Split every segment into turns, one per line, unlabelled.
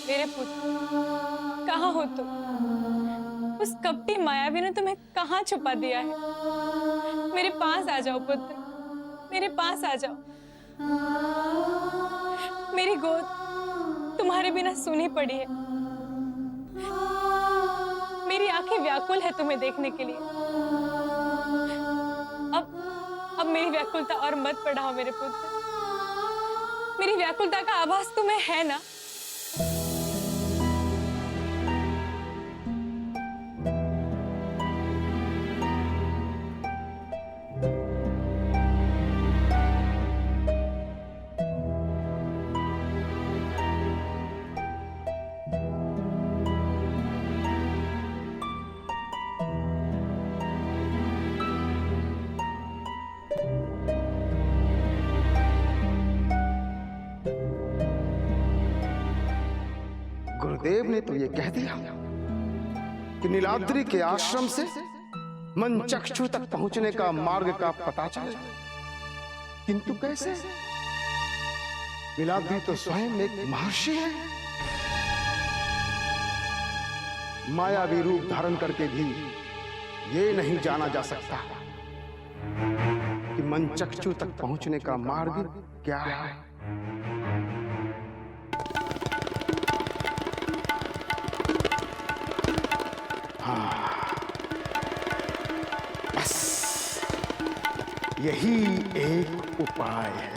मेरे पुत्र, कहाँ हो तुम? उस कपटी मायावी ने तुम्हें कहाँ छुपा दिया है? मेरे पास आ जाओ पुत्र, मेरे पास आ जाओ। मेरी गोद तुम्हारे बिना सूनी पड़ी है। मेरी आंखें व्याकुल है तुम्हें देखने के लिए। अब मेरी व्याकुलता और मत बढ़ाओ मेरे पुत्र। मेरी व्याकुलता का आभास तुम्हें है ना?
गुरुदेव ने तो ये कह दिया कि नीलाद्री के आश्रम से मनचक्षु तक पहुंचने का मार्ग का पता चले, किंतु कैसे? नीलाद्री तो स्वयं एक महर्षि है। मायावी रूप धारण करके भी ये नहीं जाना जा सकता कि मनचक्षु तक पहुंचने का मार्ग क्या है। बस यही एक उपाय है।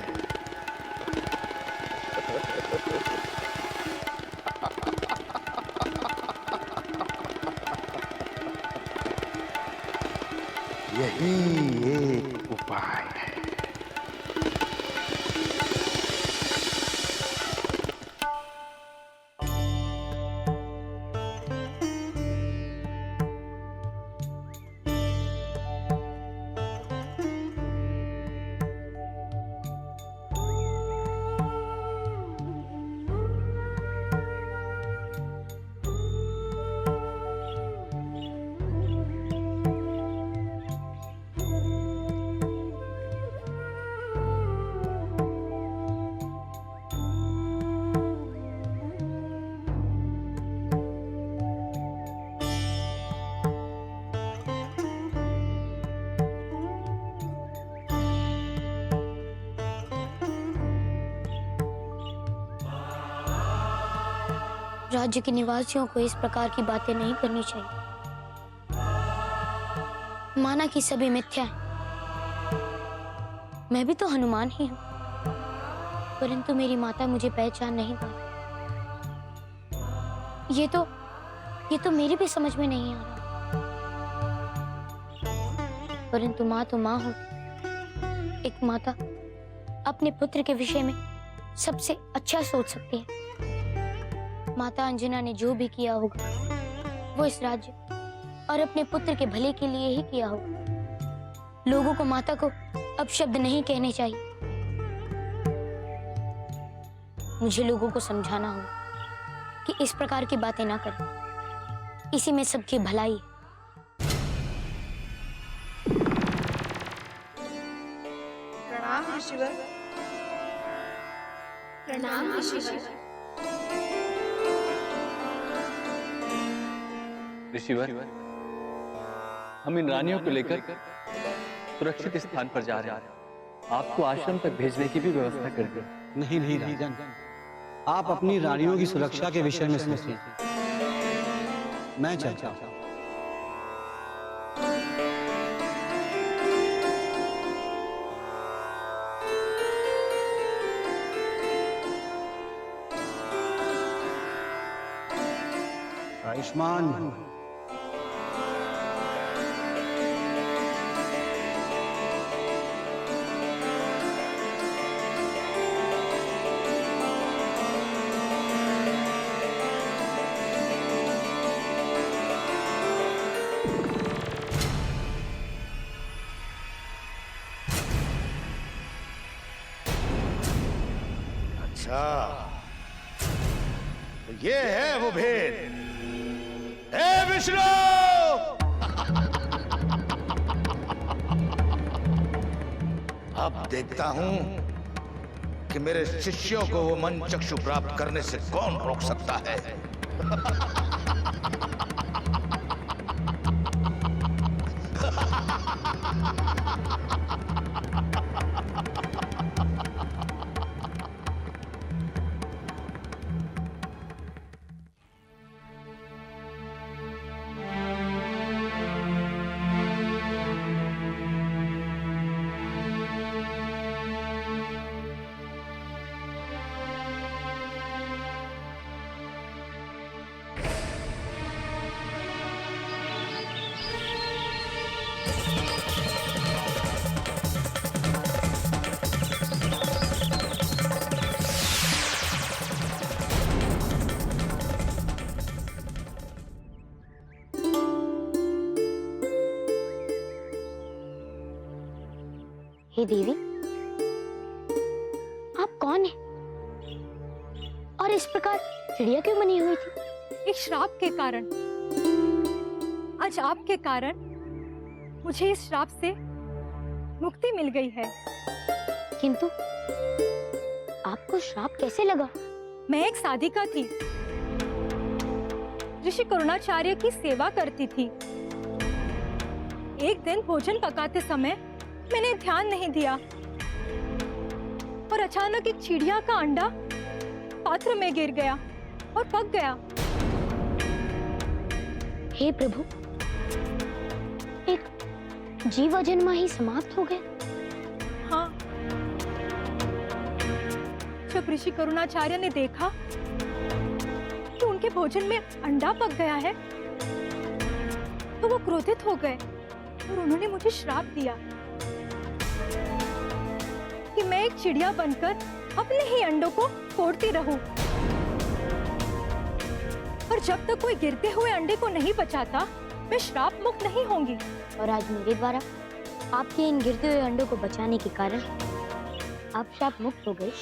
यही एक उपाय है।
राज्य के निवासियों को इस प्रकार की बातें नहीं करनी चाहिए। माना कि सभी मिथ्या है, मैं भी तो हनुमान ही हूं, परंतु मेरी माता मुझे पहचान नहीं पाई। ये तो मेरी भी समझ में नहीं आ रहा। परंतु माँ तो माँ होती। एक माता अपने पुत्र के विषय में सबसे अच्छा सोच सकती है। माता अंजना ने जो भी किया होगा वो इस राज्य और अपने पुत्र के भले के लिए ही किया होगा। लोगों को माता को अपशब्द नहीं कहने चाहिए। मुझे लोगों को समझाना होगा कि इस प्रकार की बातें ना करें। इसी में सबकी भलाई है।
प्रणाम ऋषिवर। प्रणाम ऋषिवर।
ऋषिवर, हम इन रानियों को लेकर सुरक्षित स्थान पर जा रहे हैं। आपको आश्रम तक भेजने की भी व्यवस्था कर दें।
नहीं नहीं राजन, आप अपनी रानियों की सुरक्षा के विषय में सोचिए। मैं चलता हूं। आयुष्मान
अच्छा, तो ये है वो भेद। हे विष्णु! अब देखता हूं कि मेरे शिष्यों को वो मन चक्षु प्राप्त करने से कौन रोक सकता है।
हे देवी, आप कौन हैं? और इस प्रकार चिड़िया क्यों बनी हुई थी?
एक श्राप के कारण। आज आपके कारण मुझे इस श्राप से मुक्ति मिल गई है।
किंतु आपको श्राप कैसे लगा?
मैं एक साधिका थी, ऋषि करुणाचार्य की सेवा करती थी। एक दिन भोजन पकाते समय मैंने ध्यान नहीं दिया और अचानक एक चिड़िया का अंडा पात्र में गिर गया और पक गया।
हे प्रभु, एक जीवा जन्मा ही समाप्त हो गया।
हाँ, जब ऋषि करुणाचार्य ने देखा कि उनके भोजन में अंडा पक गया है तो वो क्रोधित हो गए और उन्होंने मुझे श्राप दिया कि मैं एक चिड़िया बनकर अपने ही अंडों को फोड़ती रहूं और जब तक कोई गिरते हुए अंडे को नहीं बचाता मैं श्राप मुक्त नहीं होंगी।
और आज मेरे द्वारा आपके इन गिरते हुए अंडों को बचाने के कारण आप श्राप मुक्त हो गए।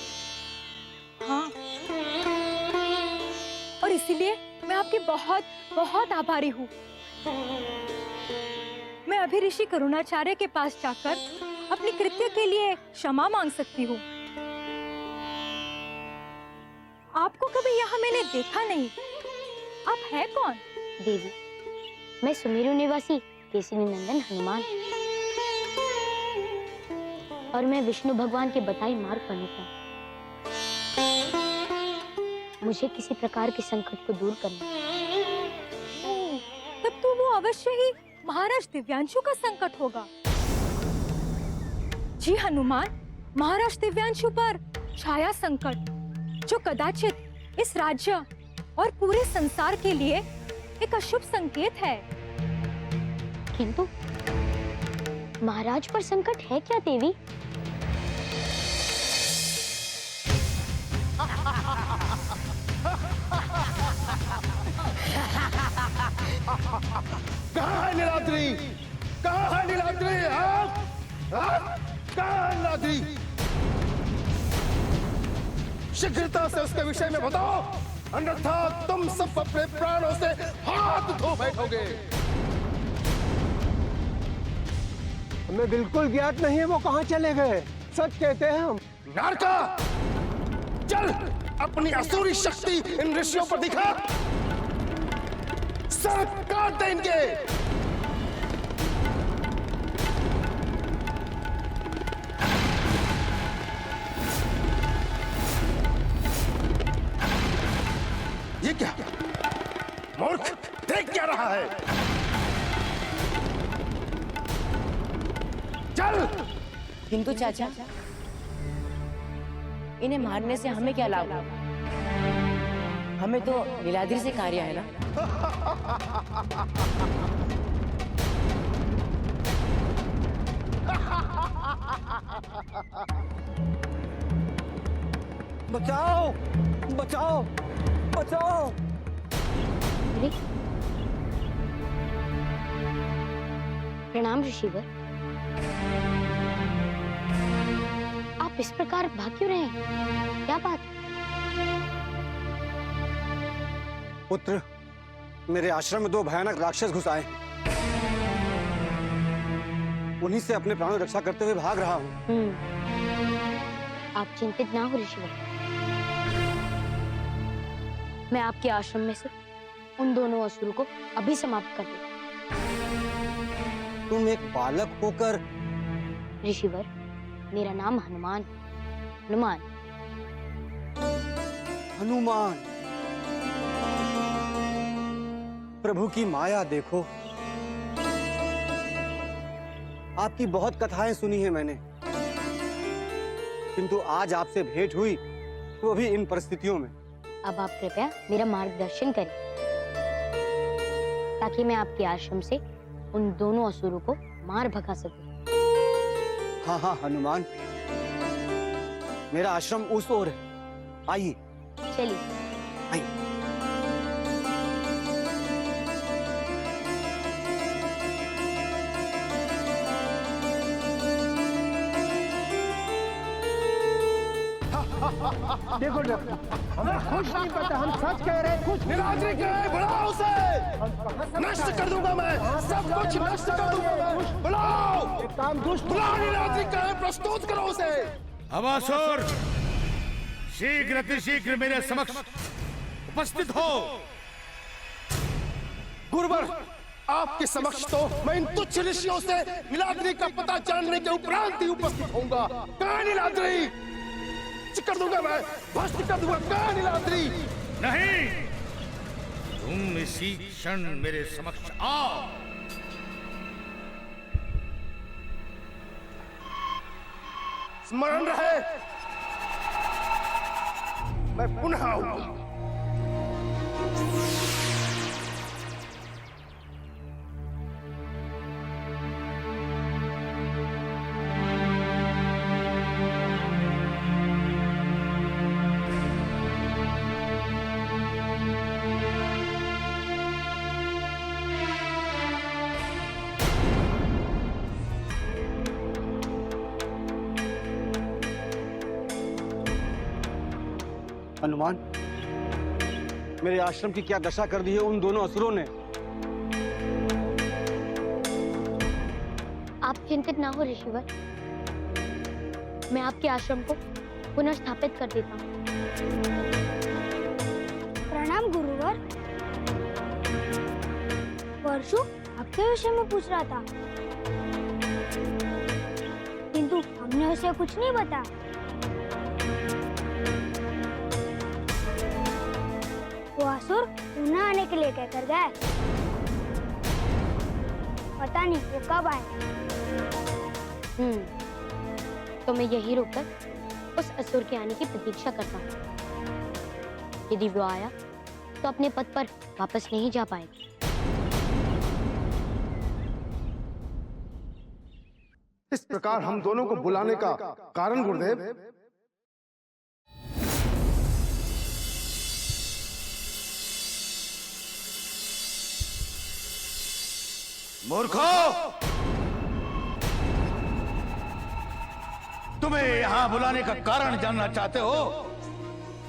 हाँ, और इसीलिए मैं आपकी बहुत बहुत आभारी हूँ। मैं अभी ऋषि करुणाचार्य के पास जाकर अपनी कृत्य के लिए क्षमा मांग सकती हूँ। आपको कभी यहाँ मैंने देखा नहीं। आप है कौन?
देवी, मैं सुमेरु निवासी केसरी नंदन हनुमान और मैं विष्णु भगवान के बताए मार्ग पर निकला। मुझे किसी प्रकार के संकट को दूर करना।
ओह, तब तो वो अवश्य ही महाराज दिव्यांशु का संकट होगा। जी हनुमान, महाराज दिव्यांशु पर छाया संकट जो कदाचित इस राज्य और पूरे संसार के लिए एक अशुभ संकेत है।
किंतु महाराज पर संकट है क्या देवी?
कहाँ है नीलाद्री? कहाँ है नीलाद्री? कहाँ है नीलाद्री? शीघ्रता से उसके विषय में बताओ, अन्यथा तुम सब अपने प्राणों से हाथ धो बैठोगे।
हमें बिल्कुल ज्ञात नहीं है वो कहाँ चले गए। सच कहते हैं हम।
नारका, चल अपनी असुरी शक्ति इन ऋषियों पर दिखा। सर काट दे इनके। ये क्या? मूर्ख, देख क्या रहा है? चल।
किंतु चाचा, इन्हें मारने से हमें क्या लाभ? हमें तो नीलाद्री से कार्य है ना।
बचाओ, बचाओ, बचाओ।
अरे, प्रणाम ऋषिवर। आप इस प्रकार भाग क्यों रहे हैं? क्या बात?
पुत्र, मेरे आश्रम में 2 भयानक राक्षस घुस आए। उन्हीं से अपने प्राणों की रक्षा करते हुए भाग रहा हूँ।
आप चिंतित ना हो ऋषिवर, मैं आपके आश्रम में से उन दोनों असुरों को अभी समाप्त कर दूं।
तुम एक बालक होकर।
ऋषिवर, मेरा नाम हनुमान है। हनुमान।
हनुमान, प्रभु की माया देखो। आपकी बहुत कथाएं सुनी है मैंने, किंतु आज आपसे भेंट हुई, वो भी इन परिस्थितियों में।
अब आप कृपया मेरा मार्गदर्शन करें ताकि मैं आपके आश्रम से उन दोनों असुरों को मार भगा सकूं।
हाँ हाँ हनुमान, मेरा आश्रम उस ओर है, आइए।
चलिए।
आइए।
देखो हमें कुछ नहीं पता, हम सच कह रहे हैं। कुछ
नीलाद्री के बुलाओ उसे, नष्ट कर दूंगा मैं, सब कुछ नष्ट कर दूंगा मैं। बुलाओ,
एक काम दुष्ट
बुलाओ नीलाद्री के, प्रस्तुत करो उसे।
अवासुर, शीघ्र अतिशीघ्र मेरे समक्ष उपस्थित हो।
गुरुवर, आपके समक्ष तो मैं इन तुच्छ ऋषियों से नीलाद्री का पता जानने के उपरांत ही उपस्थित होऊंगा। कहाँ नीलाद्री? कर दूंगा मैं, भस्म कर दूंगा। कहाँ नीलाद्री?
नहीं, तुम इसी क्षण मेरे समक्ष आओ।
स्मरण रहे, मैं पुनः आऊंगा।
हनुमान, मेरे आश्रम की क्या दशा कर दी है उन दोनों असुरों ने।
आप चिंतित ना हो ऋषिवर, मैं आपके आश्रम को पुनर्स्थापित कर देता हूँ।
प्रणाम गुरुवर। परशु आपके विषय में पूछ रहा था, किंतु हमने उसे कुछ नहीं बताया। वो असुर पुनः आने के लिए कहकर गए, पता नहीं वो कब आए।
तो मैं यही रुककर उस असुर के आने की प्रतीक्षा करता हूँ। यदि वो आया तो अपने पद पर वापस नहीं जा पाएगा।
इस प्रकार हम दोनों को बुलाने का कारण गुरुदेव?
मूर्खो, तुम्हें यहां बुलाने का कारण जानना चाहते हो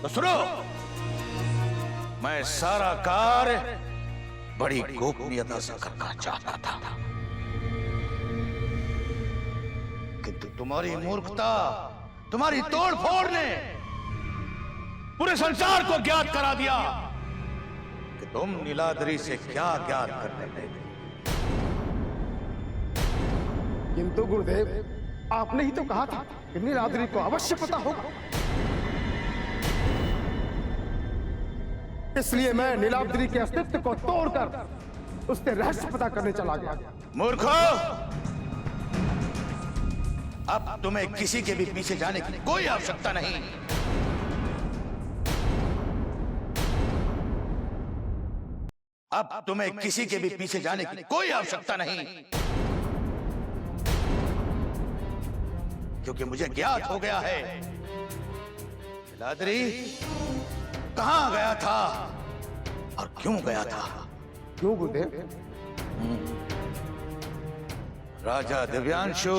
तो सुनो। मैं सारा कार्य बड़ी गोपनीयता से करना चाहता था, किंतु तुम्हारी मूर्खता, तुम्हारी तोड़फोड़ ने पूरे संसार को ज्ञात करा दिया कि तुम नीलाद्री से क्या ज्ञात करने लगे।
किंतु गुरुदेव, आपने ही तो कहा था कि नीलाद्री को अवश्य पता होगा। इसलिए मैं नीलाद्री के अस्तित्व को तोड़कर उसके रहस्य पता करने चला गया।
मूर्खो, अब तुम्हें किसी के भी पीछे जाने की कोई आवश्यकता नहीं। अब तुम्हें किसी के भी पीछे जाने की कोई आवश्यकता नहीं, क्योंकि मुझे ज्ञात हो गया है नीलाद्री कहां गया था और क्यों गया था।
क्यों गुरुदेव?
राजा दिव्यांशु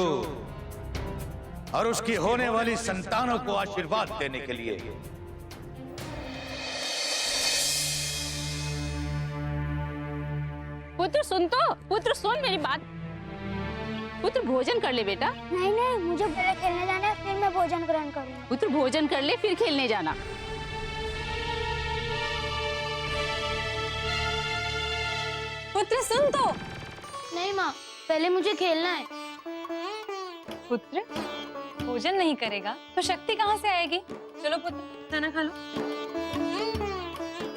और उसकी होने वाली संतानों को आशीर्वाद देने के लिए।
पुत्र सुन तो, पुत्र सुन मेरी बात।
पुत्र भोजन कर ले बेटा।
नहीं नहीं, मुझे पहले खेलने जाना है, फिर मैं भोजन ग्रहण करूंगा।
पुत्र भोजन कर ले फिर खेलने जाना।
पुत्र सुन तो।
नहीं माँ, पहले मुझे खेलना है।
पुत्र भोजन नहीं करेगा तो शक्ति कहाँ से आएगी? चलो पुत्र खाना खा लो।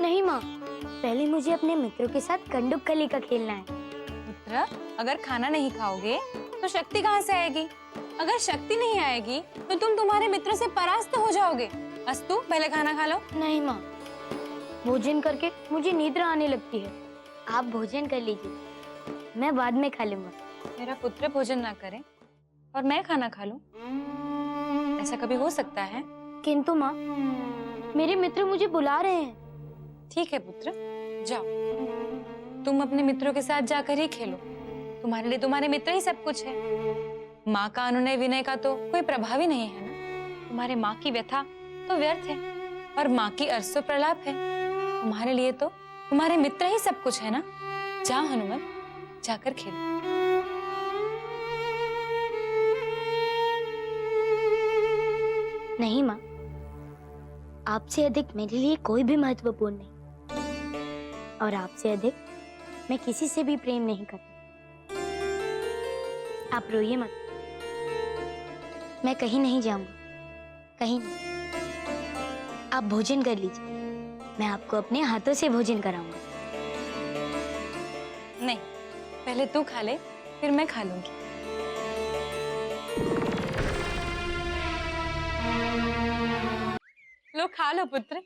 नहीं माँ, पहले मुझे अपने मित्रों के साथ कंडुक कली का खेलना है।
पुत्र अगर खाना नहीं खाओगे तो शक्ति कहाँ से आएगी? अगर शक्ति नहीं आएगी तो तुम तुम्हारे मित्रों से परास्त हो जाओगे। अस्तु पहले खाना खा लो।
नहीं माँ, भोजन करके मुझे नींद आने लगती है। आप भोजन कर लीजिए, मैं बाद में खा लूंगा।
मेरा पुत्र भोजन ना करे और मैं खाना खा लूं, ऐसा कभी हो सकता है?
किंतु माँ, मेरे मित्र मुझे बुला रहे हैं।
ठीक है पुत्र, जाओ तुम अपने मित्रों के साथ जाकर ही खेलो। तुम्हारे लिए तुम्हारे मित्र ही सब कुछ है। माँ का अनुनय विनय का तो कोई प्रभाव ही नहीं है ना। तुम्हारे माँ की व्यथा तो व्यर्थ है और माँ की अरसो प्रलाप है। तुम्हारे लिए तो तुम्हारे मित्र ही सब कुछ है ना। जाओ हनुमान, जाकर खेलो।
नहीं माँ, आपसे अधिक मेरे लिए कोई भी महत्वपूर्ण नहीं, और आपसे अधिक मैं किसी से भी प्रेम नहीं करता। आप रोइए मत, मैं कहीं नहीं जाऊंगा, कहीं नहीं। आप भोजन कर लीजिए, मैं आपको अपने हाथों से भोजन कराऊंगा।
नहीं, पहले तू खा ले, फिर मैं खा लूंगी। लो खा लो पुत्र।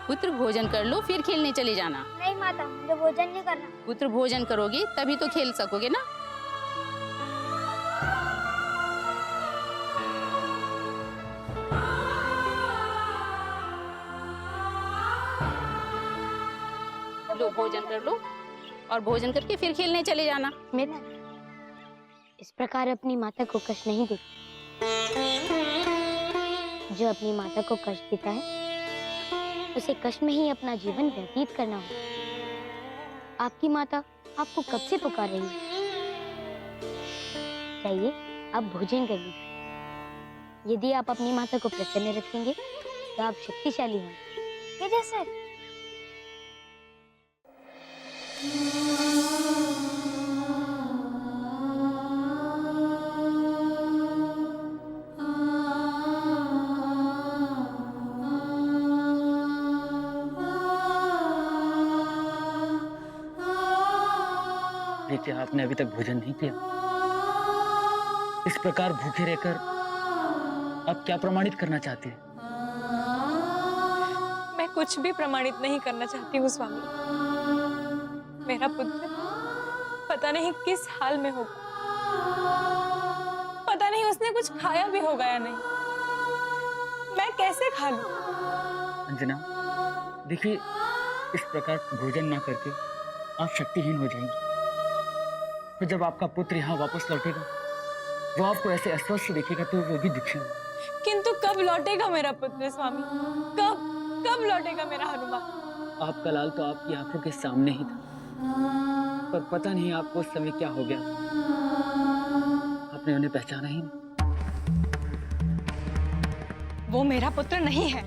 पुत्र भोजन कर लो फिर खेलने चले जाना।
नहीं माता, मुझे भोजन नहीं करना।
पुत्र भोजन करोगे तभी तो खेल सकोगे ना। लो भोजन कर लो और भोजन करके फिर खेलने चले जाना।
मेरा इस प्रकार अपनी माता को कष्ट नहीं देता। जो अपनी माता को कष्ट देता है उसे कष्ट में ही अपना जीवन व्यतीत करना होगा। आपकी माता आपको कब से पुकार रही है? चाहिए आप भोजन कर लीजिए। यदि आप अपनी माता को प्रसन्न रखेंगे तो आप शक्तिशाली होंगे।
ये जैसे
देखिए, आपने अभी तक भोजन नहीं किया। इस प्रकार भूखे रहकर आप क्या प्रमाणित करना चाहते हैं?
मैं कुछ भी प्रमाणित नहीं करना चाहती हूँ स्वामी। मेरा पुत्र पता नहीं किस हाल में होगा। पता नहीं उसने कुछ खाया भी होगा या नहीं। मैं कैसे खा लूं?
अंजना, देखिए, इस प्रकार भोजन ना करके आप शक्तिहीन हो जाएंगे। तो जब आपका पुत्र यहाँ वापस लौटेगा, वो आपको ऐसे अस्वस्थ देखेगा तो वो भी दुखी होगा।
किंतु कब लौटेगा मेरा पुत्र स्वामी? कब लौटेगा मेरा हनुमान?
आपका लाल तो आपकी आंखों के सामने ही था, पर पता नहीं आपको उस समय क्या हो गया। आपने उन्हें पहचाना ही नहीं।
वो मेरा पुत्र नहीं है।